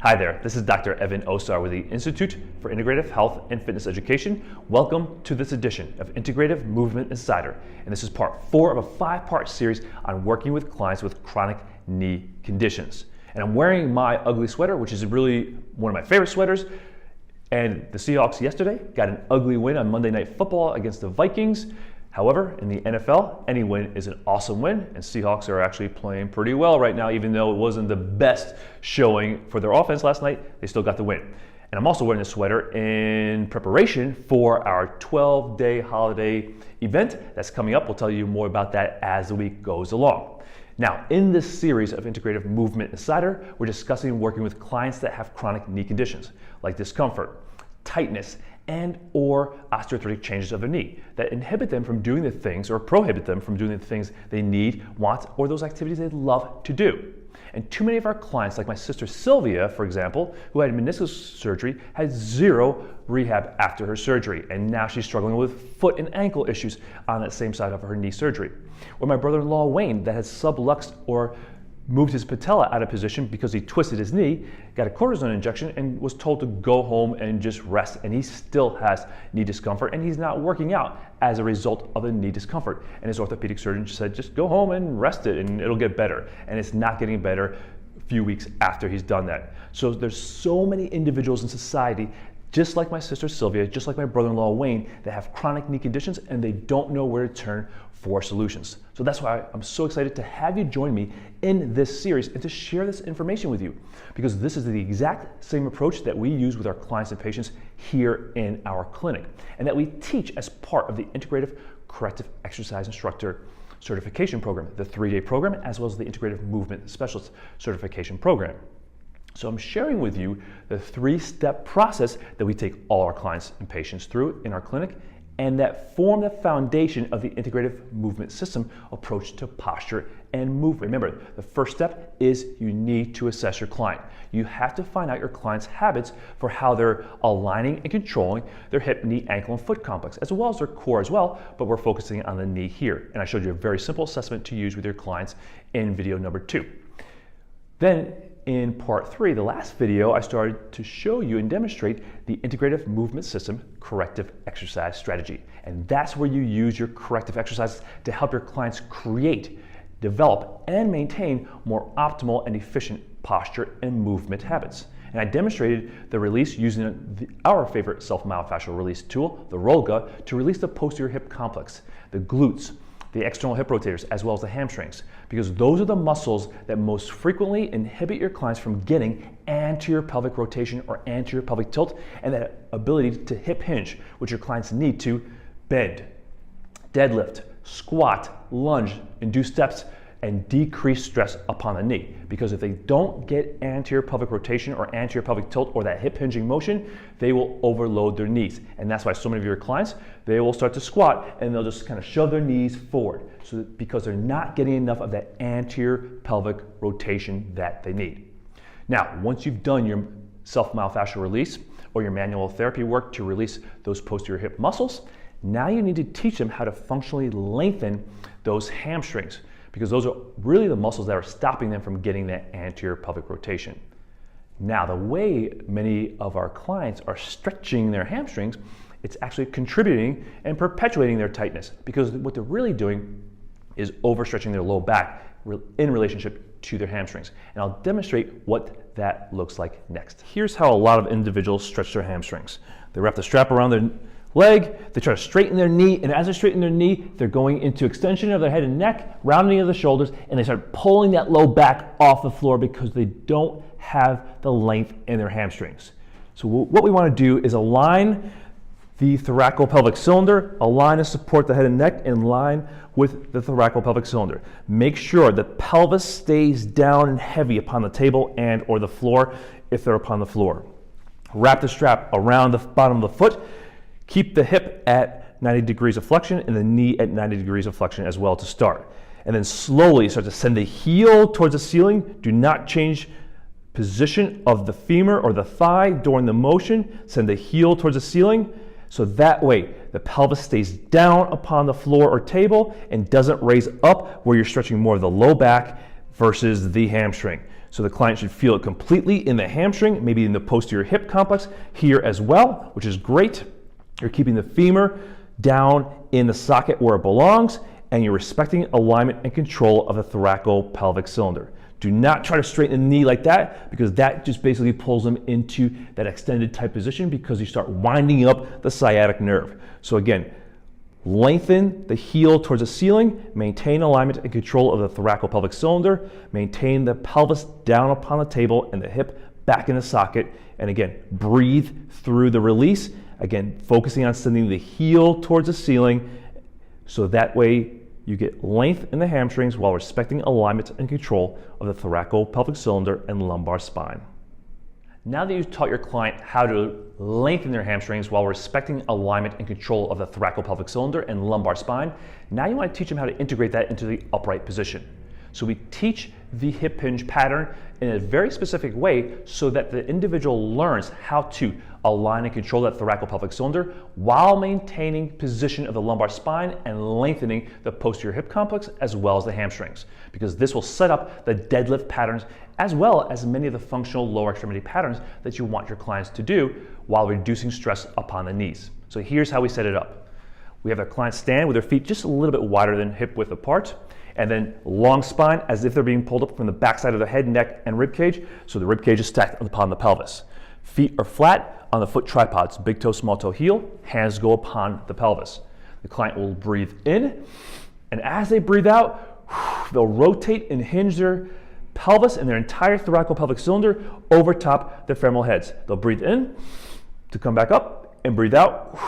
Hi there, this is Dr. Evan Osar with the Institute for Integrative Health and Fitness Education. Welcome to this edition of Integrative Movement Insider. And this is part 4 of a 5-part series on working with clients with chronic knee conditions. And I'm wearing my ugly sweater, which is really one of my favorite sweaters. And the Seahawks yesterday got an ugly win on Monday Night Football against the Vikings. However, in the NFL, any win is an awesome win, and Seahawks are actually playing pretty well right now, even though it wasn't the best showing for their offense last night, they still got the win. And I'm also wearing this sweater in preparation for our 12-day holiday event that's coming up. We'll tell you more about that as the week goes along. Now, in this series of Integrative Movement Insider, we're discussing working with clients that have chronic knee conditions, like discomfort, tightness, and or osteoarthritic changes of their knee that inhibit them from doing the things or prohibit them from doing the things they need, want, or those activities they love to do. And too many of our clients, like my sister Sylvia, for example, who had meniscus surgery, had zero rehab after her surgery, and now she's struggling with foot and ankle issues on that same side of her knee surgery. Or my brother-in-law Wayne, that has subluxed or moved his patella out of position because he twisted his knee, got a cortisone injection, and was told to go home and just rest. And he still has knee discomfort, and he's not working out as a result of the knee discomfort. And his orthopedic surgeon said, just go home and rest it, and it'll get better. And it's not getting better a few weeks after he's done that. So there's so many individuals in society, just like my sister Sylvia, just like my brother-in-law Wayne, that have chronic knee conditions and they don't know where to turn for solutions. So that's why I'm so excited to have you join me in this series and to share this information with you, because this is the exact same approach that we use with our clients and patients here in our clinic, and that we teach as part of the Integrative Corrective Exercise Instructor Certification Program, the 3-day program, as well as the Integrative Movement Specialist Certification Program. So I'm sharing with you the 3-step process that we take all our clients and patients through in our clinic, and that form the foundation of the integrative movement system approach to posture and movement. Remember, the first step is you need to assess your client. You have to find out your client's habits for how they're aligning and controlling their hip, knee, ankle, and foot complex, as well as their core as well, but we're focusing on the knee here. And I showed you a very simple assessment to use with your clients in video number 2. Then in part 3, the last video, I started to show you and demonstrate the integrative movement system corrective exercise strategy. And that's where you use your corrective exercises to help your clients create, develop, and maintain more optimal and efficient posture and movement habits. And I demonstrated the release using our favorite self-myofascial release tool, the ROLGA, to release the posterior hip complex, the glutes, the external hip rotators, as well as the hamstrings, because those are the muscles that most frequently inhibit your clients from getting anterior pelvic rotation or anterior pelvic tilt, and that ability to hip hinge, which your clients need to bend, deadlift, squat, lunge, and do steps, and decrease stress upon the knee. Because if they don't get anterior pelvic rotation or anterior pelvic tilt or that hip hinging motion, they will overload their knees. And that's why so many of your clients, they will start to squat and they'll just kind of shove their knees forward, because they're not getting enough of that anterior pelvic rotation that they need. Now, once you've done your self-myofascial release or your manual therapy work to release those posterior hip muscles, now you need to teach them how to functionally lengthen those hamstrings, because those are really the muscles that are stopping them from getting that anterior pelvic rotation. Now, the way many of our clients are stretching their hamstrings, it's actually contributing and perpetuating their tightness, because what they're really doing is overstretching their low back in relationship to their hamstrings. And I'll demonstrate what that looks like next. Here's how a lot of individuals stretch their hamstrings. They wrap the strap around their leg, they try to straighten their knee, and as they straighten their knee, they're going into extension of their head and neck, rounding of the shoulders, and they start pulling that low back off the floor because they don't have the length in their hamstrings. So what we want to do is align the thoracolpelvic cylinder, align and support the head and neck in line with the thoracolpelvic cylinder. Make sure the pelvis stays down and heavy upon the table and or the floor if they're upon the floor. Wrap the strap around the bottom of the foot. Keep the hip at 90 degrees of flexion and the knee at 90 degrees of flexion as well to start. And then slowly start to send the heel towards the ceiling. Do not change position of the femur or the thigh during the motion. Send the heel towards the ceiling. So that way the pelvis stays down upon the floor or table and doesn't raise up where you're stretching more of the low back versus the hamstring. So the client should feel it completely in the hamstring, maybe in the posterior hip complex here as well, which is great. You're keeping the femur down in the socket where it belongs, and you're respecting alignment and control of the thoraco-pelvic cylinder. Do not try to straighten the knee like that, because that just basically pulls them into that extended tight position because you start winding up the sciatic nerve. So again, lengthen the heel towards the ceiling, maintain alignment and control of the thoraco-pelvic cylinder, maintain the pelvis down upon the table and the hip back in the socket, and again, breathe through the release. Again, focusing on sending the heel towards the ceiling so that way you get length in the hamstrings while respecting alignment and control of the thoraco-pelvic cylinder and lumbar spine. Now that you've taught your client how to lengthen their hamstrings while respecting alignment and control of the thoraco-pelvic cylinder and lumbar spine, now you want to teach them how to integrate that into the upright position. So we teach the hip hinge pattern in a very specific way so that the individual learns how to align and control that thoraco-pelvic cylinder while maintaining position of the lumbar spine and lengthening the posterior hip complex as well as the hamstrings, because this will set up the deadlift patterns as well as many of the functional lower extremity patterns that you want your clients to do while reducing stress upon the knees. So here's how we set it up. We have our clients stand with their feet just a little bit wider than hip width apart, and then long spine as if they're being pulled up from the backside of the head, neck, and rib cage, so the rib cage is stacked upon the pelvis. Feet are flat on the foot tripods, big toe, small toe, heel, hands go upon the pelvis. The client will breathe in, and as they breathe out, they'll rotate and hinge their pelvis and their entire thoraco-pelvic cylinder over top their femoral heads. They'll breathe in to come back up and breathe out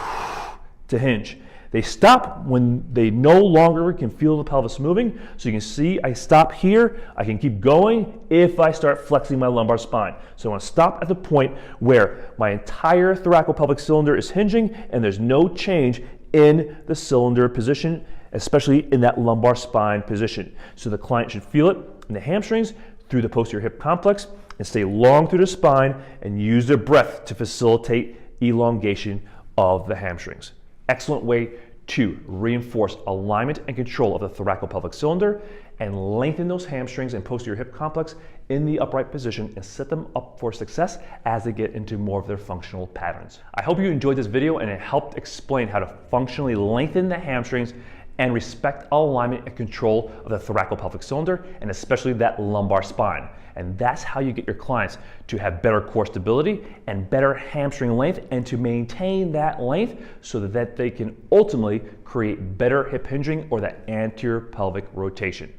to hinge. They stop when they no longer can feel the pelvis moving. So you can see I stop here, I can keep going if I start flexing my lumbar spine. So I want to stop at the point where my entire thoraco-pelvic cylinder is hinging and there's no change in the cylinder position, especially in that lumbar spine position. So the client should feel it in the hamstrings, through the posterior hip complex, and stay long through the spine and use their breath to facilitate elongation of the hamstrings. Excellent way to reinforce alignment and control of the thoraco-pelvic cylinder and lengthen those hamstrings and posterior hip complex in the upright position and set them up for success as they get into more of their functional patterns. I hope you enjoyed this video and it helped explain how to functionally lengthen the hamstrings and respect alignment and control of the thoraco-pelvic cylinder and especially that lumbar spine. And that's how you get your clients to have better core stability and better hamstring length and to maintain that length so that they can ultimately create better hip hinging or that anterior pelvic rotation.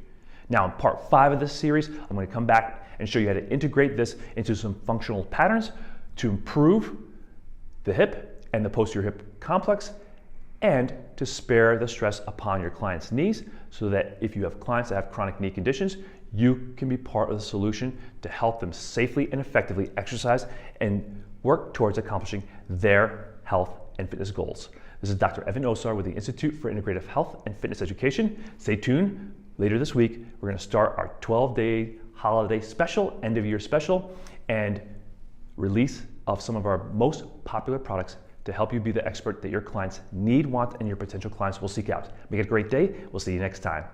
Now in part 5 of this series, I'm going to come back and show you how to integrate this into some functional patterns to improve the hip and the posterior hip complex and to spare the stress upon your clients' knees so that if you have clients that have chronic knee conditions, you can be part of the solution to help them safely and effectively exercise and work towards accomplishing their health and fitness goals. This is Dr. Evan Osar with the Institute for Integrative Health and Fitness Education. Stay tuned. Later this week, we're going to start our 12-day holiday special, end of year special, and release of some of our most popular products to help you be the expert that your clients need, want, and your potential clients will seek out. Make it a great day. We'll see you next time.